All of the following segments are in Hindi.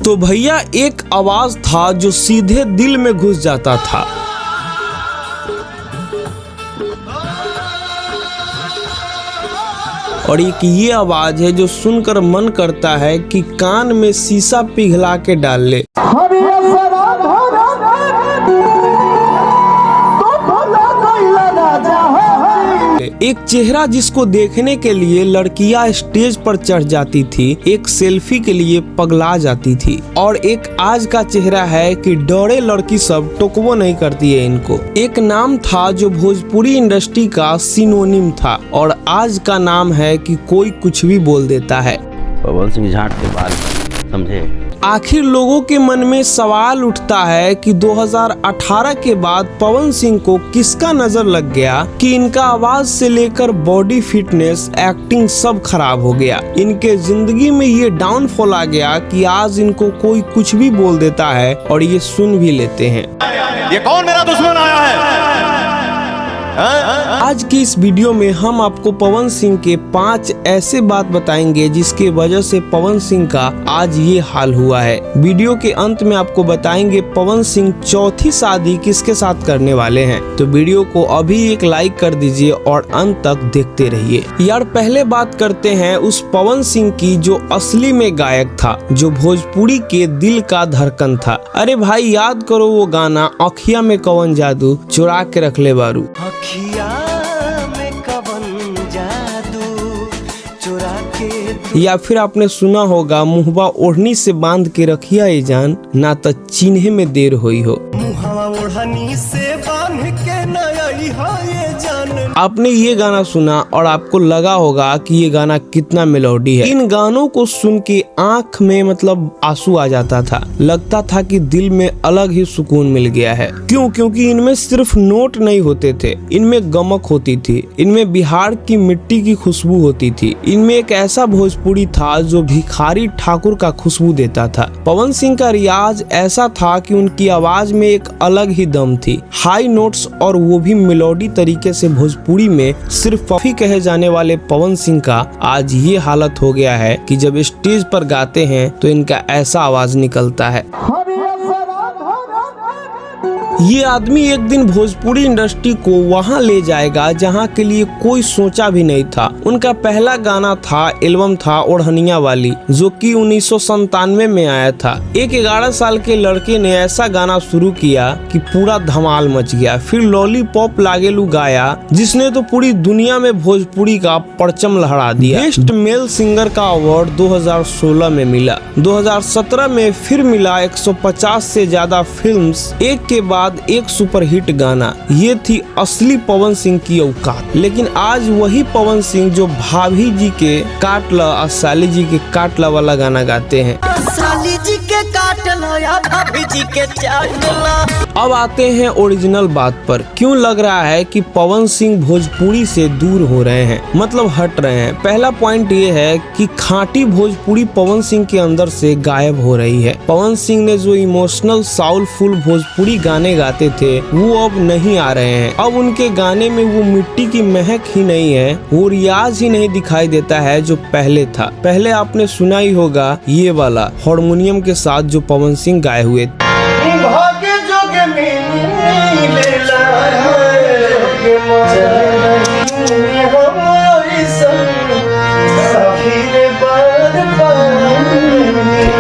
तो भैया एक आवाज था जो सीधे दिल में घुस जाता था। और एक ये आवाज है जो सुनकर मन करता है कि कान में शीशा पिघला के डाल ले। एक चेहरा जिसको देखने के लिए लड़कियां स्टेज पर चढ़ जाती थी, एक सेल्फी के लिए पगला जाती थी, और एक आज का चेहरा है कि डरे लड़की सब टोकवो नहीं करती है इनको। एक नाम था जो भोजपुरी इंडस्ट्री का सिनोनिम था, और आज का नाम है कि कोई कुछ भी बोल देता है। पवन सिंह झाट के बाद समझे। आखिर लोगों के मन में सवाल उठता है कि 2018 के बाद पवन सिंह को किसका नजर लग गया कि इनका आवाज से लेकर बॉडी फिटनेस, एक्टिंग सब खराब हो गया। इनके जिंदगी में ये डाउनफॉल आ गया कि आज इनको कोई कुछ भी बोल देता है और ये सुन भी लेते हैं। ये कौन मेरा दुश्मन आया है? आज की इस वीडियो में हम आपको पवन सिंह के 5 ऐसे बात बताएंगे जिसके वजह से पवन सिंह का आज ये हाल हुआ है। वीडियो के अंत में आपको बताएंगे पवन सिंह चौथी शादी किसके साथ करने वाले हैं। तो वीडियो को अभी एक लाइक कर दीजिए और अंत तक देखते रहिए। यार पहले बात करते हैं उस पवन सिंह की जो असली में गायक था, जो भोजपुरी के दिल का धड़कन था। अरे भाई याद करो वो गाना अखिया में कवन जादू चुरा के रख ले बारू। या फिर आपने सुना होगा मुहवा ओढ़नी से बांध के रखिया ये जान, ना तो चिन्हे में देर हुई हो। ओढ़नी से बांध के न आई हो ये जान। आपने ये गाना सुना और आपको लगा होगा कि ये गाना कितना मेलोडी है। इन गानों को सुन के आँख में मतलब आंसू आ जाता था, लगता था कि दिल में अलग ही सुकून मिल गया है। क्यों? क्योंकि इनमें सिर्फ नोट नहीं होते थे, इनमें गमक होती थी, इनमें बिहार की मिट्टी की खुशबू होती थी, इनमें एक ऐसा भोजपुरी था जो भिखारी ठाकुर का खुशबू देता था। पवन सिंह का रियाज ऐसा था कि उनकी आवाज में एक अलग ही दम थी, हाई नोट्स, और वो भी मेलोडी तरीके से। भोजपुरी में सिर्फ पफी कहे जाने वाले पवन सिंह का आज ये हालत हो गया है कि जब स्टेज पर गाते हैं तो इनका ऐसा आवाज निकलता है। ये आदमी एक दिन भोजपुरी इंडस्ट्री को वहाँ ले जाएगा जहाँ के लिए कोई सोचा भी नहीं था। उनका पहला गाना था, एल्बम था ओढ़निया वाली, जो कि 1997 में आया था। एक 11 साल के लड़के ने ऐसा गाना शुरू किया कि पूरा धमाल मच गया। फिर लॉलीपॉप लागेलू गाया, जिसने तो पूरी दुनिया में भोजपुरी का परचम लहरा दिया। बेस्ट मेल सिंगर का अवार्ड 2016 में मिला। 2017 में फिर मिला 150 से ज्यादा फिल्म्स, एक के बाद एक सुपरहिट गाना। ये थी असली पवन सिंह की औकात। लेकिन आज वही पवन सिंह जो भाभी जी के काटला और साली जी के काटला वाला गाना गाते हैं। साली जी के काटला या भाभी जी के चाटला। अब आते हैं ओरिजिनल बात पर। क्यों लग रहा है कि पवन सिंह भोजपुरी से दूर हो रहे हैं, मतलब हट रहे हैं? पहला पॉइंट ये है कि खांटी भोजपुरी पवन सिंह के अंदर से गायब हो रही है। पवन सिंह ने जो इमोशनल साउलफुल भोजपुरी गाने गाते थे वो अब नहीं आ रहे हैं। अब उनके गाने में वो मिट्टी की महक ही नहीं है, वो रियाज ही नहीं दिखाई देता है जो पहले था। पहले आपने सुना ही होगा ये वाला हारमोनियम के साथ जो पवन सिंह गाए हुए थे।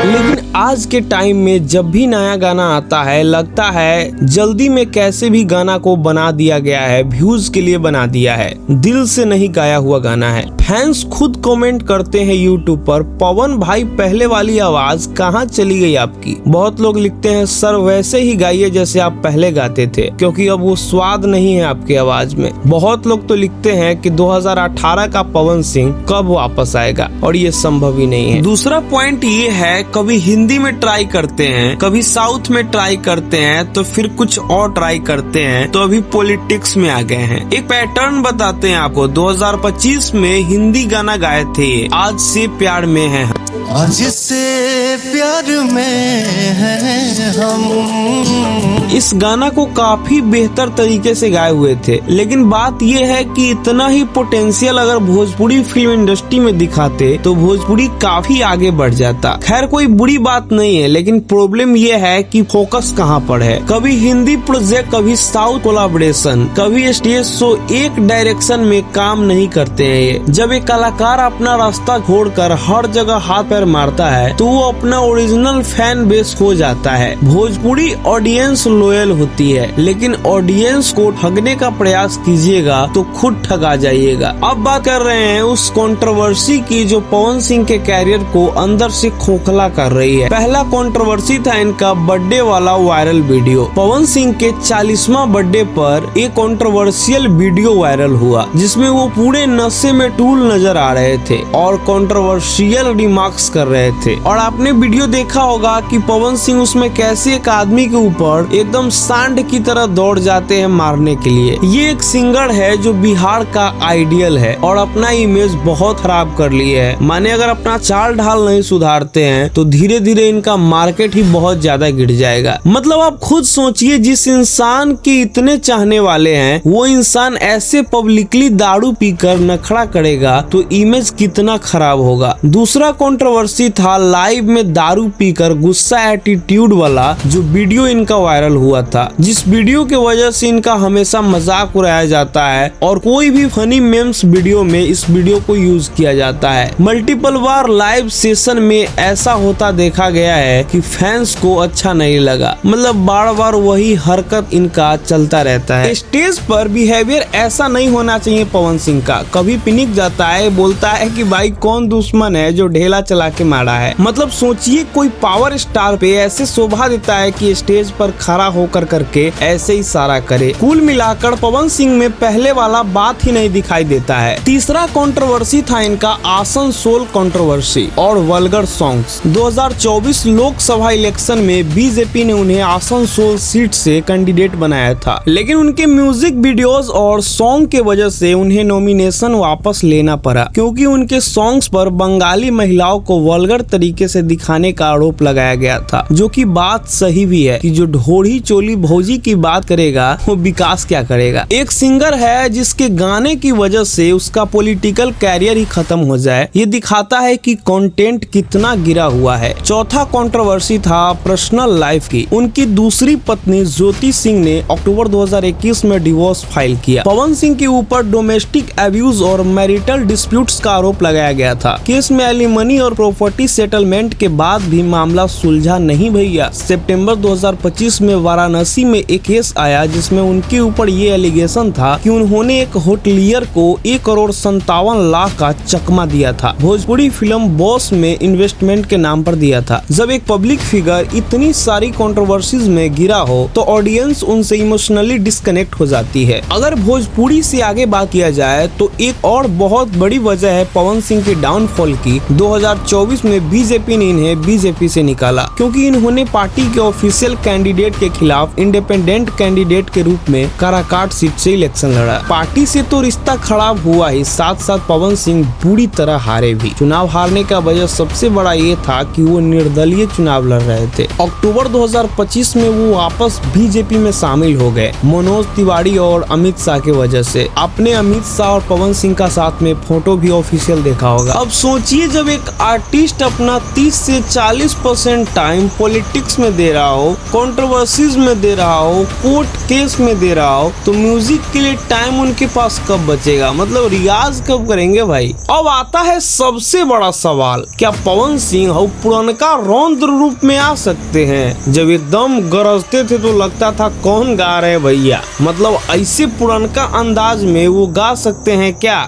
लेकिन आज के टाइम में जब भी नया गाना आता है लगता है जल्दी में कैसे भी गाना को बना दिया गया है, व्यूज के लिए बना दिया है, दिल से नहीं गाया हुआ गाना है। फैंस खुद कमेंट करते हैं यूट्यूब पर, पवन भाई पहले वाली आवाज कहाँ चली गई आपकी? बहुत लोग लिखते हैं सर वैसे ही गाइए जैसे आप पहले गाते थे, क्योंकि अब वो स्वाद नहीं है आपकी आवाज में। बहुत लोग तो लिखते हैं कि 2018 का पवन सिंह कब वापस आएगा, और ये संभव ही नहीं है। दूसरा पॉइंट ये है, कभी हिंदी में ट्राई करते हैं, कभी साउथ में ट्राई करते हैं, तो फिर कुछ और ट्राई करते हैं, तो अभी पॉलिटिक्स में आ गए हैं। एक पैटर्न बताते हैं आपको। 2025 में हिंदी गाना गाए थे आज से प्यार में है, आज से प्यार में हैं हम। इस गाना को काफी बेहतर तरीके से गाए हुए थे, लेकिन बात यह है कि इतना ही पोटेंशियल अगर भोजपुरी फिल्म इंडस्ट्री में दिखाते तो भोजपुरी काफी आगे बढ़ जाता। खैर कोई बुरी बात नहीं है, लेकिन प्रॉब्लम यह है कि फोकस कहाँ पर है। कभी हिंदी प्रोजेक्ट, कभी साउथ कोलैबोरेशन, कभी स्टेज शो, एक डायरेक्शन में काम नहीं करते हैं ये। जब एक कलाकार अपना रास्ता छोड़कर हर जगह हाथ पैर मारता है तो वो अपना ओरिजिनल फैन बेस खो जाता है। भोजपुरी ऑडियंस लॉयल होती है, लेकिन ऑडियंस को ठगने का प्रयास कीजिएगा तो खुद ठगा जाइएगा। अब बात कर रहे हैं उस कंट्रोवर्सी की जो पवन सिंह के कैरियर को अंदर से खोखला कर रही है। पहला कंट्रोवर्सी था इनका बर्थडे वाला वायरल वीडियो। पवन सिंह के 40वां बर्थडे पर एक कंट्रोवर्शियल वीडियो वायरल हुआ जिसमें वो पूरे नशे में टूल नजर आ रहे थे और कंट्रोवर्शियल रिमार्क्स कर रहे थे। और आपने वीडियो देखा होगा कि पवन सिंह उसमें कैसे एक आदमी के ऊपर एकदम सांड की तरह दौड़ जाते हैं मारने के लिए। ये एक सिंगर है जो बिहार का आइडियल है और अपना इमेज बहुत खराब कर लिए है। माने अगर अपना चाल ढाल नहीं सुधारते हैं तो धीरे धीरे इनका मार्केट ही बहुत ज्यादा गिर जाएगा। मतलब आप खुद सोचिए, जिस इंसान के इतने चाहने वाले हैं वो इंसान ऐसे पब्लिकली दारू पीकर नखड़ा करेगा तो इमेज कितना खराब होगा। दूसरा कंट्रोवर्सी था लाइव में दारू पीकर गुस्सा एटीट्यूड वाला जो वीडियो इनका वायरल हुआ था, जिस वीडियो के वजह से इनका हमेशा मजाक उड़ाया जाता है और कोई भी फनी मेम्स वीडियो में इस वीडियो को यूज किया जाता है। मल्टीपल बार लाइव सेशन में ऐसा होता देखा गया है कि फैंस को अच्छा नहीं लगा। मतलब बार बार वही हरकत इनका चलता रहता है। स्टेज पर बिहेवियर ऐसा नहीं होना चाहिए पवन सिंह का। कभी पिनिक जाता है, बोलता है कि भाई कौन दुश्मन है जो ढेला चला के मारा है। मतलब सोचिए कोई पावर स्टार पे ऐसे शोभा देता है कि स्टेज पर खड़ा होकर करके ऐसे ही सारा करे। कुल मिलाकर पवन सिंह में पहले वाला बात ही नहीं दिखाई देता है। तीसरा कंट्रोवर्सी था इनका आसनसोल कंट्रोवर्सी और वल्गर सॉन्ग्स। 2024 लोकसभा इलेक्शन में बीजेपी ने उन्हें आसनसोल सीट से कैंडिडेट बनाया था, लेकिन उनके म्यूजिक वीडियोस और सॉन्ग के वजह से उन्हें नॉमिनेशन वापस लेना पड़ा, क्योंकि उनके सॉन्ग्स पर बंगाली महिलाओं को वल्गर तरीके से दिखाने का आरोप लगाया गया था। जो कि बात सही भी है कि जो ढोड़ी चोली भौजी की बात करेगा वो विकास क्या करेगा। एक सिंगर है जिसके गाने की वजह से उसका पॉलिटिकल कैरियर ही खत्म हो जाए, ये दिखाता है कि कंटेंट कितना गिरा हुआ है। चौथा कंट्रोवर्सी था पर्सनल लाइफ की। उनकी दूसरी पत्नी ज्योति सिंह ने अक्टूबर 2021 में डिवोर्स फाइल किया। पवन सिंह के ऊपर डोमेस्टिक एब्यूज और मैरिटल डिस्प्यूट्स का आरोप लगाया गया था। केस में एलिमनी और प्रॉपर्टी सेटलमेंट के बाद भी मामला सुलझा नहीं भैया। सितंबर 2025 में वाराणसी में एक केस आया जिसमें उनके ऊपर ये एलिगेशन था कि उन्होंने एक होटलियर को 1,57,00,000 का चकमा दिया था, भोजपुरी फिल्म बॉस में इन्वेस्टमेंट के नाम पर दिया था। जब एक पब्लिक फिगर इतनी सारी कंट्रोवर्सीज में गिरा हो तो ऑडियंस उनसे इमोशनली डिस्कनेक्ट हो जाती है। अगर भोजपुरी से आगे बात किया जाए तो एक और बहुत बड़ी वजह है पवन सिंह के डाउनफॉल की। 2024 में बीजेपी ने इन्हें बीजेपी से निकाला क्योंकि इन्होंने पार्टी के ऑफिशियल कैंडिडेट के खिलाफ इंडिपेंडेंट कैंडिडेट के रूप में काराकाट सीट से इलेक्शन लड़ा। पार्टी से तो रिश्ता खराब हुआ ही, साथ साथ पवन सिंह बुरी तरह हारे भी। चुनाव हारने का वजह सबसे बड़ा ये था कि वो निर्दलीय चुनाव लड़ रहे थे। अक्टूबर 2025 में वो वापस बीजेपी में शामिल हो गए मनोज तिवारी और अमित शाह के वजह से। आपने अमित शाह और पवन सिंह का साथ में फोटो भी ऑफिशियल देखा होगा। अब सोचिए जब एक आर्टिस्ट अपना 30 से 40% टाइम पॉलिटिक्स में दे रहा हो, कंट्रोवर्सीज में दे रहा हो, कोर्ट केस में दे रहा हो, तो म्यूजिक के लिए टाइम उनके पास कब बचेगा। मतलब रियाज कब करेंगे भाई। अब आता है सबसे बड़ा सवाल, क्या पवन सिंह और पुरनका रौद्र रूप में आ सकते हैं। जब एकदम गरजते थे तो लगता था कौन गा रहे भैया। मतलब ऐसे पुरनका अंदाज में वो गा सकते हैं क्या।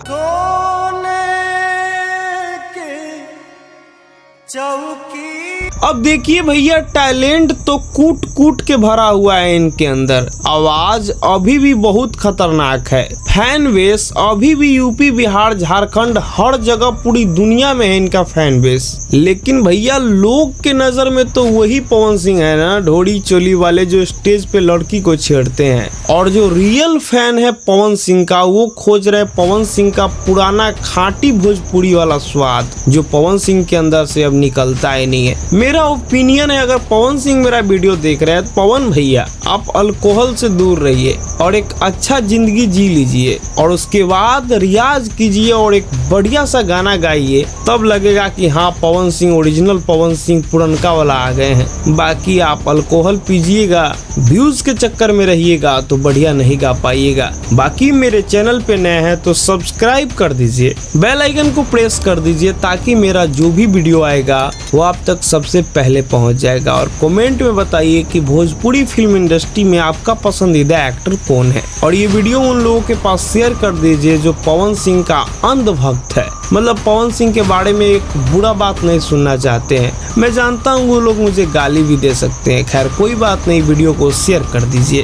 अब देखिए भैया, टैलेंट तो कूट कूट के भरा हुआ है इनके अंदर। आवाज अभी भी बहुत खतरनाक है। फैन बेस अभी भी यूपी, बिहार, झारखंड, हर जगह पूरी दुनिया में है इनका फैन बेस। लेकिन भैया लोग के नजर में तो वही पवन सिंह है ना, ढोड़ी चोली वाले जो स्टेज पे लड़की को छेड़ते हैं। और जो रियल फैन है पवन सिंह का, वो खोज रहे पवन सिंह का पुराना खाटी भोजपुरी वाला स्वाद, जो पवन सिंह के अंदर से अब निकलता ही नहीं है। मेरा ओपिनियन है, अगर पवन सिंह मेरा वीडियो देख रहे हैं तो पवन भैया आप अल्कोहल से दूर रहिए और एक अच्छा जिंदगी जी लीजिए और उसके बाद रियाज कीजिए और एक बढ़िया सा गाना गाइए, तब लगेगा कि हाँ पवन सिंह ओरिजिनल पवन सिंह पुरनका वाला आ गए हैं। बाकी आप अल्कोहल पीजिएगा, व्यूज के चक्कर में रहिएगा तो बढ़िया नहीं गा पाइएगा। बाकी मेरे चैनल पे नए हैं तो सब्सक्राइब कर दीजिए, बेल आइकन को प्रेस कर दीजिए ताकि मेरा जो भी वीडियो आएगा वो आप तक सबसे पहले पहुंच जाएगा। और कमेंट में बताइए कि भोजपुरी फिल्म इंडस्ट्री में आपका पसंदीदा एक्टर कौन है, और ये वीडियो उन लोगों के पास शेयर कर दीजिए जो पवन सिंह का अंध भक्त है, मतलब पवन सिंह के बारे में एक बुरा बात नहीं सुनना चाहते हैं। मैं जानता हूँ वो लोग मुझे गाली भी दे सकते हैं, खैर कोई बात नहीं, वीडियो को शेयर कर दीजिए।